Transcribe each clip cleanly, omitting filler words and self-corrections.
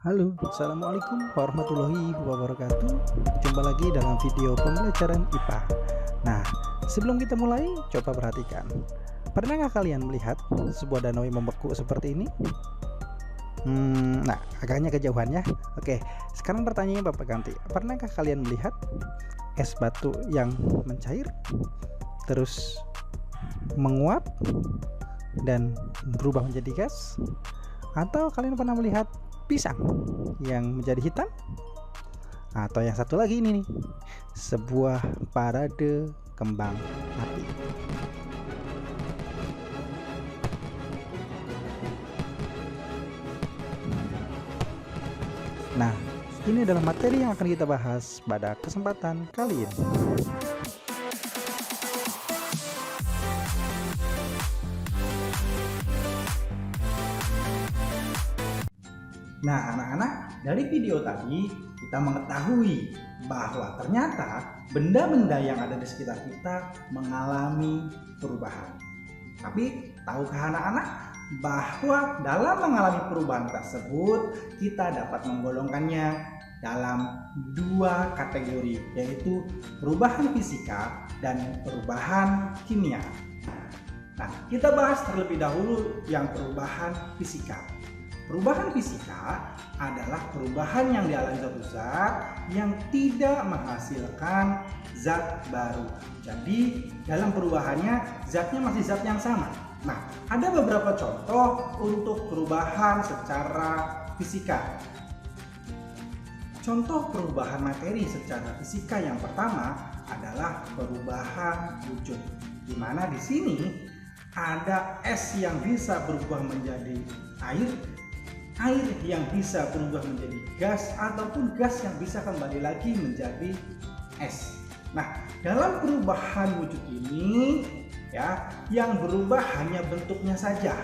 Halo, Assalamualaikum warahmatullahi wabarakatuh. Jumpa lagi dalam video pembelajaran IPA. Nah, sebelum kita mulai, coba perhatikan. Pernahkah kalian melihat sebuah danau yang membeku seperti ini? Nah, agaknya kejauhan ya. Oke, sekarang pertanyaannya Bapak ganti. Pernahkah kalian melihat es batu yang mencair, terus menguap, dan berubah menjadi gas? Atau kalian pernah melihat pisang yang menjadi hitam? Atau yang satu lagi ini nih, sebuah parade kembang api. Nah, ini adalah materi yang akan kita bahas pada kesempatan kali ini. Nah, anak-anak, dari video tadi kita mengetahui bahwa ternyata benda-benda yang ada di sekitar kita mengalami perubahan. Tapi tahukah anak-anak bahwa dalam mengalami perubahan tersebut kita dapat menggolongkannya dalam dua kategori, yaitu perubahan fisika dan perubahan kimia. Nah, kita bahas terlebih dahulu yang perubahan fisika. Perubahan fisika adalah perubahan yang dialami suatu zat yang tidak menghasilkan zat baru. Jadi dalam perubahannya zatnya masih zat yang sama. Nah, ada beberapa contoh untuk perubahan secara fisika. Contoh perubahan materi secara fisika yang pertama adalah perubahan wujud, di mana di sini ada es yang bisa berubah menjadi air, air yang bisa berubah menjadi gas, ataupun gas yang bisa kembali lagi menjadi es. Nah, dalam perubahan wujud ini ya, yang berubah hanya bentuknya saja,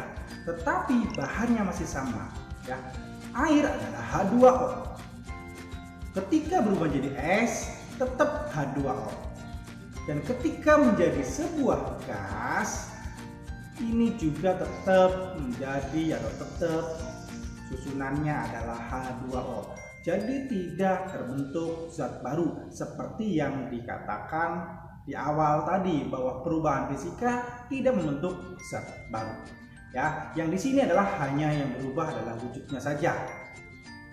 tetapi bahannya masih sama ya. Air adalah H2O. Ketika berubah menjadi es, tetap H2O. Dan ketika menjadi sebuah gas, ini juga tetap menjadi atau tetap susunannya adalah H2O. Jadi tidak terbentuk zat baru seperti yang dikatakan di awal tadi bahwa perubahan fisika tidak membentuk zat baru. Ya, yang di sini adalah hanya yang berubah adalah wujudnya saja.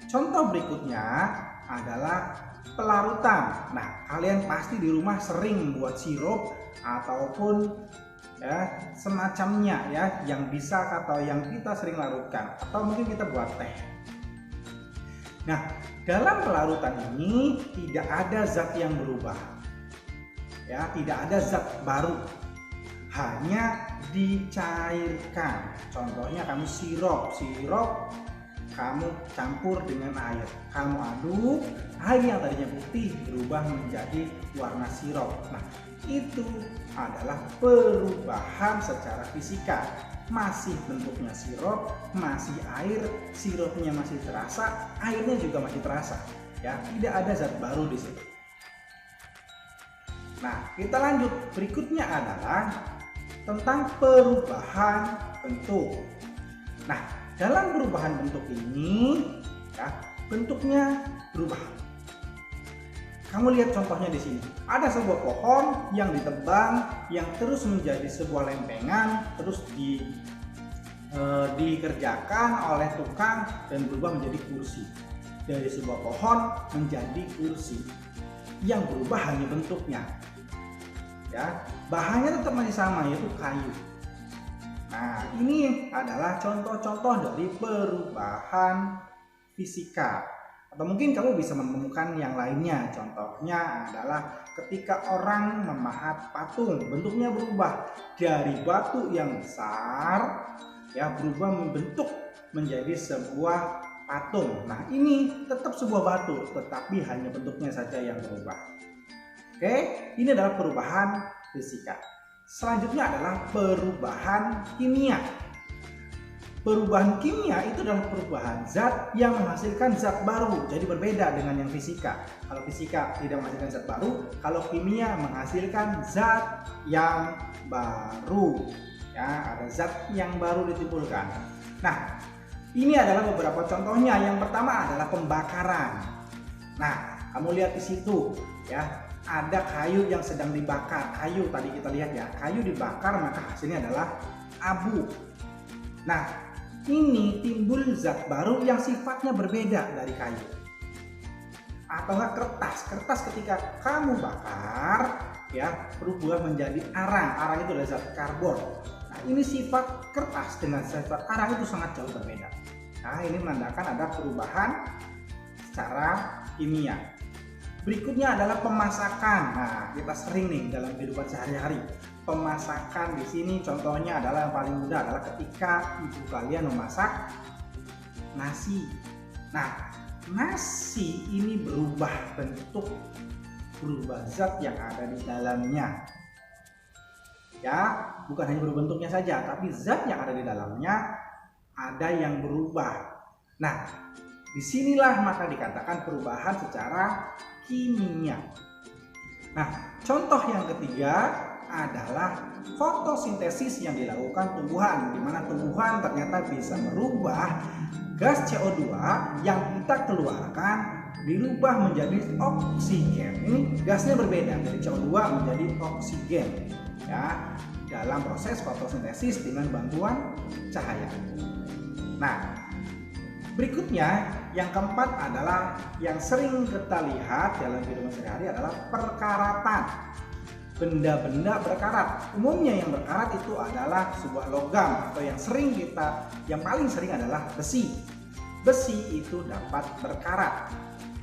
Contoh berikutnya adalah pelarutan. Nah, kalian pasti di rumah sering membuat sirup ataupun ya semacamnya ya, yang bisa atau yang kita sering larutkan, atau mungkin kita buat teh. Nah, dalam pelarutan ini tidak ada zat yang berubah ya, tidak ada zat baru, hanya dicairkan. Contohnya kamu sirup kamu campur dengan air, kamu aduk, air yang tadinya putih berubah menjadi warna sirup. Nah, itu adalah perubahan secara fisika. Masih bentuknya sirup, masih air, sirupnya masih terasa, airnya juga masih terasa. Ya, tidak ada zat baru di situ. Nah, kita lanjut. Berikutnya adalah tentang perubahan bentuk. Nah, dalam perubahan bentuk ini ya, bentuknya berubah. Kamu lihat contohnya di sini. Ada sebuah pohon yang ditebang, yang terus menjadi sebuah lempengan, terus dikerjakan oleh tukang dan berubah menjadi kursi. Dari sebuah pohon menjadi kursi. Yang berubah hanya bentuknya. Ya, bahannya tetap masih sama, yaitu kayu. Nah, ini adalah contoh-contoh dari perubahan fisika. Atau mungkin kamu bisa menemukan yang lainnya. Contohnya adalah ketika orang memahat patung, bentuknya berubah dari batu yang besar ya, berubah membentuk menjadi sebuah patung. Nah, ini tetap sebuah batu, tetapi hanya bentuknya saja yang berubah. Oke, ini adalah perubahan fisika. Selanjutnya adalah perubahan kimia. Perubahan kimia itu adalah perubahan zat yang menghasilkan zat baru. Jadi berbeda dengan yang fisika. Kalau fisika tidak menghasilkan zat baru, kalau kimia menghasilkan zat yang baru. Ya, ada zat yang baru ditimbulkan. Nah, Ini adalah beberapa contohnya. Yang pertama adalah pembakaran. Nah, kamu lihat di situ ya, ada kayu yang sedang dibakar. Kayu tadi kita lihat ya, kayu dibakar maka hasilnya adalah abu. Nah, ini timbul zat baru yang sifatnya berbeda dari kayu. Atau kertas. Kertas ketika kamu bakar ya berubah menjadi arang. Arang itu adalah zat karbon. Nah, ini sifat kertas dengan sifat arang itu sangat jauh berbeda. Nah, ini menandakan ada perubahan secara kimia. Berikutnya adalah pemasakan. Nah, kita sering nih dalam kehidupan sehari-hari. Pemasakan di sini contohnya adalah yang paling mudah adalah ketika ibu kalian memasak nasi. Nah, nasi ini berubah bentuk, berubah zat yang ada di dalamnya. Ya, bukan hanya berubah bentuknya saja, tapi zat yang ada di dalamnya ada yang berubah. Nah, disinilah maka dikatakan perubahan secara kimia. Nah, contoh yang ketiga adalah fotosintesis yang dilakukan tumbuhan, di mana tumbuhan ternyata bisa merubah gas CO2 yang kita keluarkan dirubah menjadi oksigen. Ini gasnya berbeda dari CO2 menjadi oksigen ya dalam proses fotosintesis dengan bantuan cahaya. Nah, berikutnya yang keempat adalah yang sering kita lihat dalam kehidupan sehari-hari adalah perkaratan. Benda-benda berkarat. Umumnya yang berkarat itu adalah sebuah logam atau yang paling sering adalah besi. Besi itu dapat berkarat.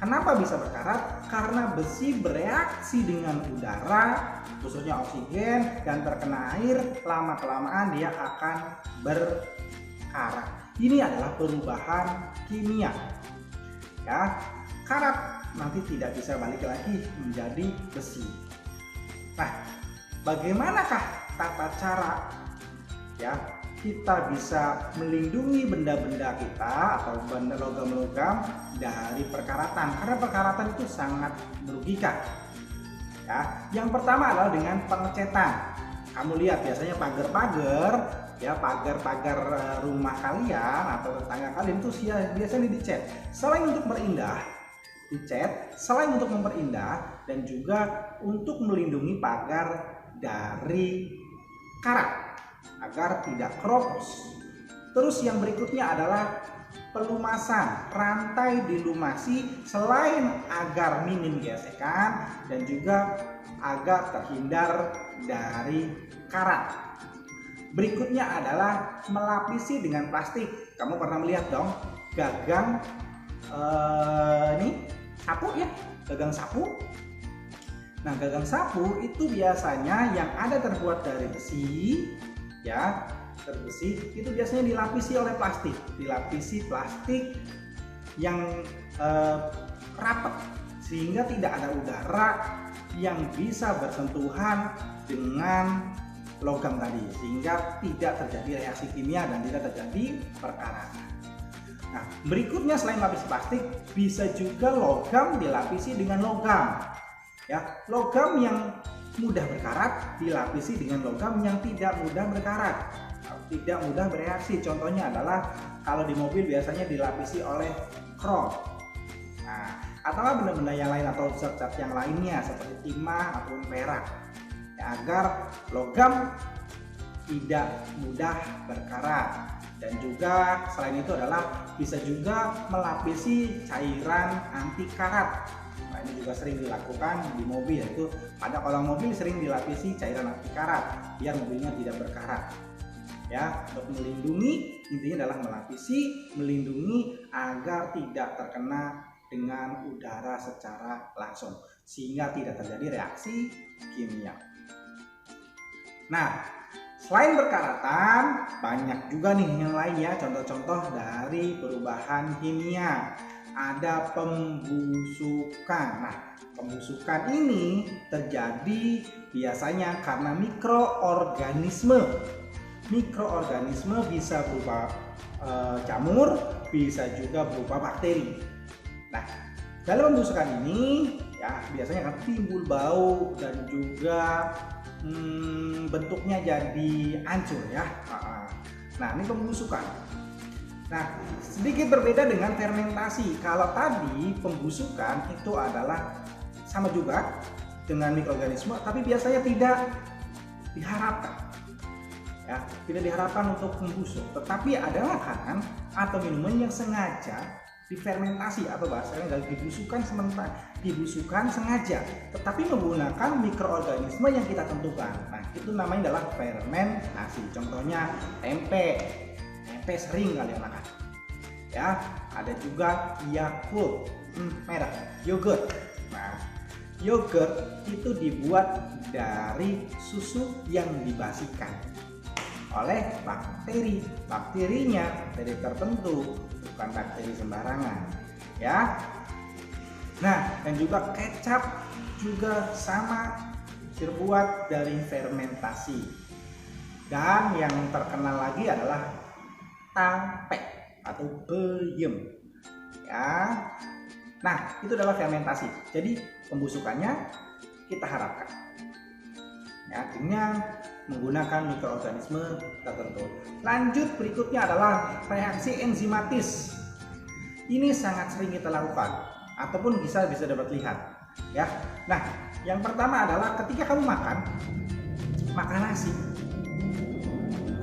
Kenapa bisa berkarat? Karena besi bereaksi dengan udara, khususnya oksigen, dan terkena air, lama-kelamaan dia akan berkarat. Ini adalah perubahan kimia. Ya, karat nanti tidak bisa balik lagi menjadi besi. Nah, bagaimanakah tata cara ya kita bisa melindungi benda-benda kita atau benda logam-logam dari perkaratan? Karena perkaratan itu sangat merugikan. Ya, yang pertama adalah dengan pengecetan. Kamu lihat biasanya pagar-pagar ya, pagar-pagar rumah kalian atau tetangga kalian itu biasanya dicat. Selain untuk berindah, dicat, selain untuk memperindah dan juga untuk melindungi pagar dari karat agar tidak keropos. Terus yang berikutnya adalah pelumasan. Rantai dilumasi selain agar minim gesekan dan juga agar terhindar dari karat. Berikutnya adalah melapisi dengan plastik. Kamu pernah melihat dong gagang ini sapu ya, gagang sapu. Nah, gagang sapu itu biasanya yang ada terbuat dari besi ya, terbesi itu biasanya dilapisi oleh plastik, dilapisi plastik yang rapat sehingga tidak ada udara yang bisa bersentuhan dengan logam tadi, sehingga tidak terjadi reaksi kimia dan tidak terjadi perkaratan. Nah, berikutnya selain lapis plastik, bisa juga logam dilapisi dengan logam. Ya, logam yang mudah berkarat dilapisi dengan logam yang tidak mudah berkarat, tidak mudah bereaksi. Contohnya adalah kalau di mobil biasanya dilapisi oleh krom. Nah, atau benda-benda yang lain atau zat-zat yang lainnya seperti timah ataupun perak, ya, agar logam tidak mudah berkarat. Dan juga selain itu adalah bisa juga melapisi cairan anti karat. Nah, ini juga sering dilakukan di mobil, yaitu pada kolong mobil sering dilapisi cairan anti karat biar mobilnya tidak berkarat. Ya, untuk melindungi, intinya adalah melapisi, melindungi agar tidak terkena dengan udara secara langsung sehingga tidak terjadi reaksi kimia. Nah, selain perkaratan, banyak juga nih yang lain ya, contoh-contoh dari perubahan kimia. Ada pembusukan. Nah, pembusukan ini terjadi biasanya karena mikroorganisme. Mikroorganisme bisa berupa jamur, bisa juga berupa bakteri. Nah, dalam pembusukan ini ya biasanya akan timbul bau dan juga bentuknya jadi hancur ya. Nah, ini pembusukan. Nah, sedikit berbeda dengan fermentasi. Kalau tadi pembusukan itu adalah sama juga dengan mikroorganisme, tapi biasanya tidak diharapkan. Ya, tidak diharapkan untuk membusuk, tetapi ada makanan atau minuman yang sengaja difermentasi atau bahasanya nggak dibusukan sengaja, tetapi menggunakan mikroorganisme yang kita tentukan. Nah, itu namanya adalah fermentasi. Contohnya tempe sering kalian makan. Ya, ada juga Yakult merah, yogurt. Nah, yogurt itu dibuat dari susu yang dibasikan oleh bakteri. Bakterinya bakteri tertentu, bukan bakteri sembarangan, ya. Nah, dan juga kecap juga sama, terbuat dari fermentasi. Dan yang terkenal lagi adalah tape atau peyem, ya. Nah, itu adalah fermentasi. Jadi pembusukannya kita harapkan, ya, dengan menggunakan mikroorganisme tertentu. Lanjut, berikutnya adalah reaksi enzimatis. Ini sangat sering kita lakukan ataupun bisa dapat lihat, ya. Nah, yang pertama adalah ketika kamu makan nasi,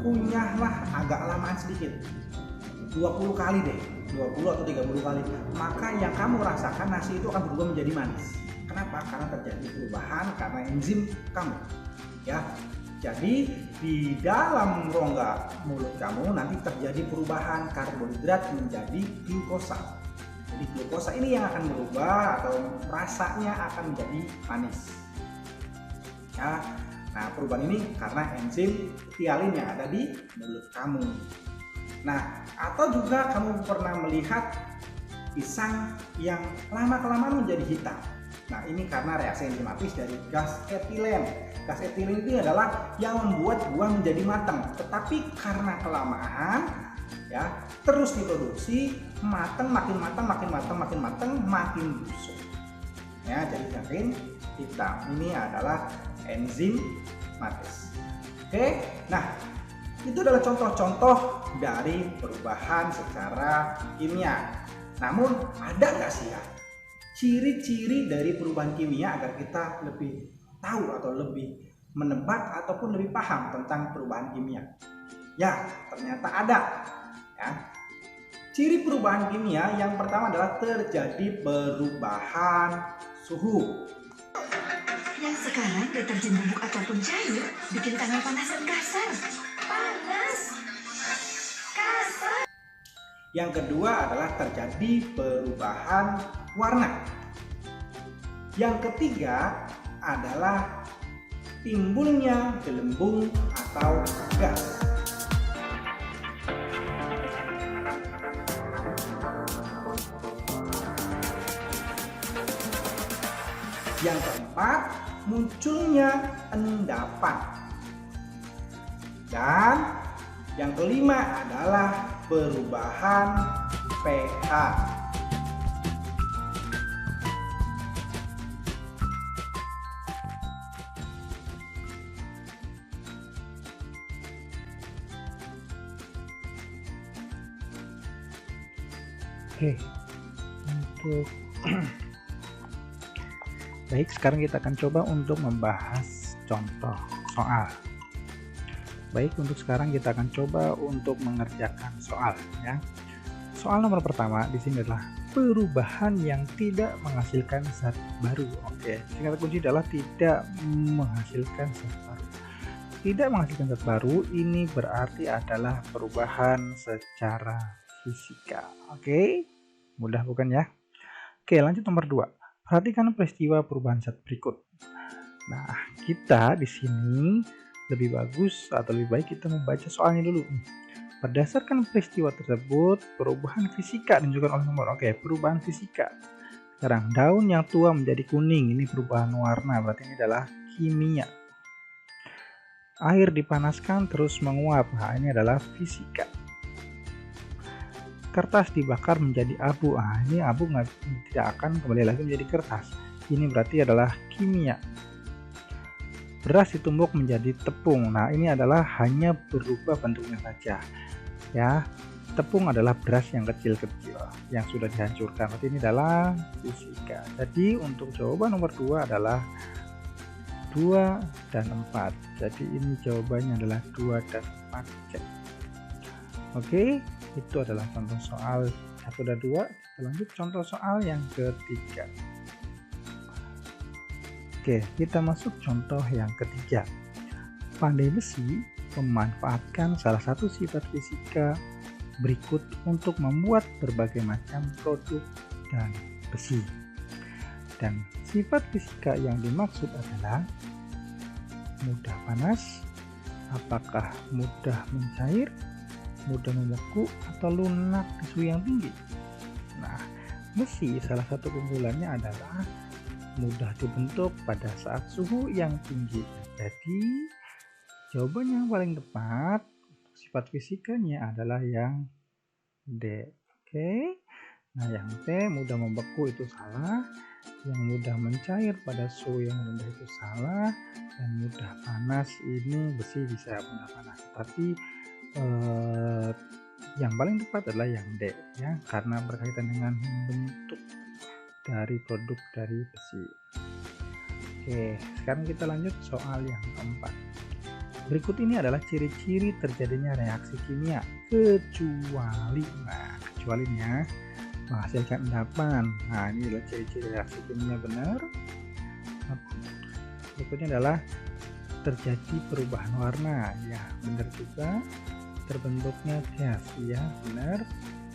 kunyahlah agak lamaan sedikit, 20 kali deh, 20 atau 30 kali, maka yang kamu rasakan nasi itu akan berubah menjadi manis. Kenapa? Karena terjadi perubahan karena enzim kamu, ya. Jadi di dalam rongga mulut kamu nanti terjadi perubahan karbohidrat menjadi glukosa. Jadi glukosa ini yang akan berubah atau rasanya akan menjadi manis, ya. Nah, perubahan ini karena enzim tialin yang ada di mulut kamu. Nah, atau juga kamu pernah melihat pisang yang lama-kelamaan menjadi hitam. Nah, ini karena reaksi enzimatis dari gas etilen. Gas etilen ini adalah yang membuat buah menjadi matang, tetapi karena kelamaan, ya, terus diproduksi makin busuk. Ya, jadi makin hitam. Ini adalah enzimatis. Oke, nah itu adalah contoh-contoh dari perubahan secara kimia. Namun ada nggak sih ya ciri-ciri dari perubahan kimia agar kita lebih tahu atau lebih menebak ataupun lebih paham tentang perubahan kimia? Ya, ternyata ada. Ya. Ciri perubahan kimia yang pertama adalah terjadi perubahan suhu. Yang sekarang deterjen bubuk ataupun cair bikin tangan panas dan kasar. Kasar. Yang kedua adalah terjadi perubahan warna. Yang ketiga adalah timbulnya gelembung atau gas. Yang keempat, munculnya endapan. Dan yang kelima adalah perubahan pH. Oke, untuk baik, sekarang kita akan coba untuk membahas contoh soal. Baik, untuk sekarang kita akan coba untuk mengerjakan soal, ya. Soal nomor pertama di sini adalah perubahan yang tidak menghasilkan zat baru. Oke, singkat kunci adalah tidak menghasilkan zat baru. Tidak menghasilkan zat baru ini berarti adalah perubahan secara fisika. Oke, mudah bukan ya? Oke, lanjut nomor 2. Perhatikan peristiwa perubahan zat berikut. Nah, kita di sini lebih bagus atau lebih baik kita membaca soalnya dulu. Berdasarkan peristiwa tersebut, perubahan fisika ditunjukkan oleh nomor. Oke, perubahan fisika. Sekarang, daun yang tua menjadi kuning, ini perubahan warna, berarti ini adalah kimia. Air dipanaskan terus menguap, nah ini adalah fisika. Kertas dibakar menjadi abu, ini abu tidak akan kembali lagi menjadi kertas, ini berarti adalah kimia. Beras ditumbuk menjadi tepung, nah ini adalah hanya berubah bentuknya saja, ya. tepung adalah beras yang kecil-kecil yang sudah dihancurkan. Berarti ini adalah fisika. Jadi untuk jawaban nomor 2 adalah 2 dan 4. Jadi ini jawabannya adalah 2 dan 4. Cek. Oke, itu adalah contoh soal 1 dan 2. Kita lanjut contoh soal yang ketiga. Oke, kita masuk contoh yang ketiga. Pandai besi memanfaatkan salah satu sifat fisika berikut untuk membuat berbagai macam produk dan besi. Dan sifat fisika yang dimaksud adalah mudah panas, apakah mudah mencair, mudah membeku, atau lunak di suhu yang tinggi. Nah, besi salah satu keunggulannya adalah mudah dibentuk pada saat suhu yang tinggi. Jadi jawaban yang paling tepat sifat fisikanya adalah yang D. Oke. Nah, yang T mudah membeku itu salah, yang mudah mencair pada suhu yang rendah itu salah, dan mudah panas ini besi bisa mudah panas. Tapi yang paling tepat adalah yang D ya, karena berkaitan dengan bentuk dari produk dari besi. Oke, sekarang kita lanjut soal yang keempat. Berikut ini adalah ciri-ciri terjadinya reaksi kimia kecualinya menghasilkan endapan. Nah, ini adalah ciri-ciri reaksi kimia benar. Berikutnya adalah terjadi perubahan warna, ya benar juga. Terbentuknya gas, ya benar.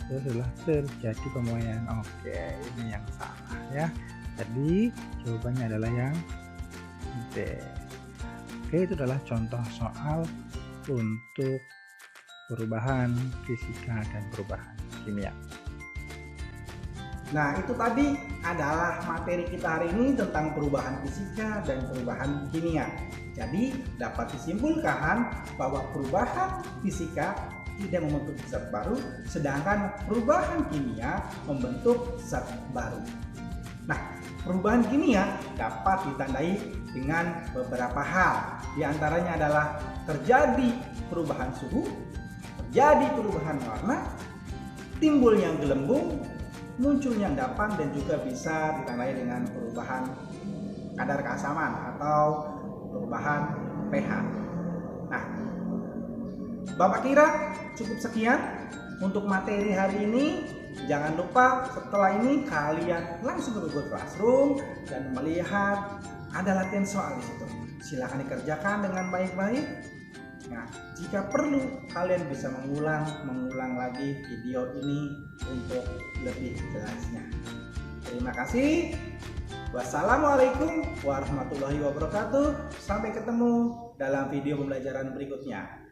Itu adalah terjadi pemuaian. Oke, ini yang salah ya. Jadi jawabannya adalah yang D. Oke, itu adalah contoh soal untuk perubahan fisika dan perubahan kimia. Nah, itu tadi adalah materi kita hari ini tentang perubahan fisika dan perubahan kimia. Jadi, dapat disimpulkan bahwa perubahan fisika tidak membentuk zat baru, sedangkan perubahan kimia membentuk zat baru. Nah, perubahan kimia dapat ditandai dengan beberapa hal. Di antaranya adalah terjadi perubahan suhu, terjadi perubahan warna, timbulnya gelembung, munculnya endapan, dan juga bisa ditandai dengan perubahan kadar keasaman atau perubahan pH. Nah, Bapak kira cukup sekian untuk materi hari ini. Jangan lupa setelah ini kalian langsung ke Google Classroom dan melihat ada latihan soal di situ. Silakan dikerjakan dengan baik-baik. Nah, jika perlu kalian bisa mengulang lagi video ini untuk lebih jelasnya. Terima kasih. Wassalamualaikum warahmatullahi wabarakatuh. Sampai ketemu dalam video pembelajaran berikutnya.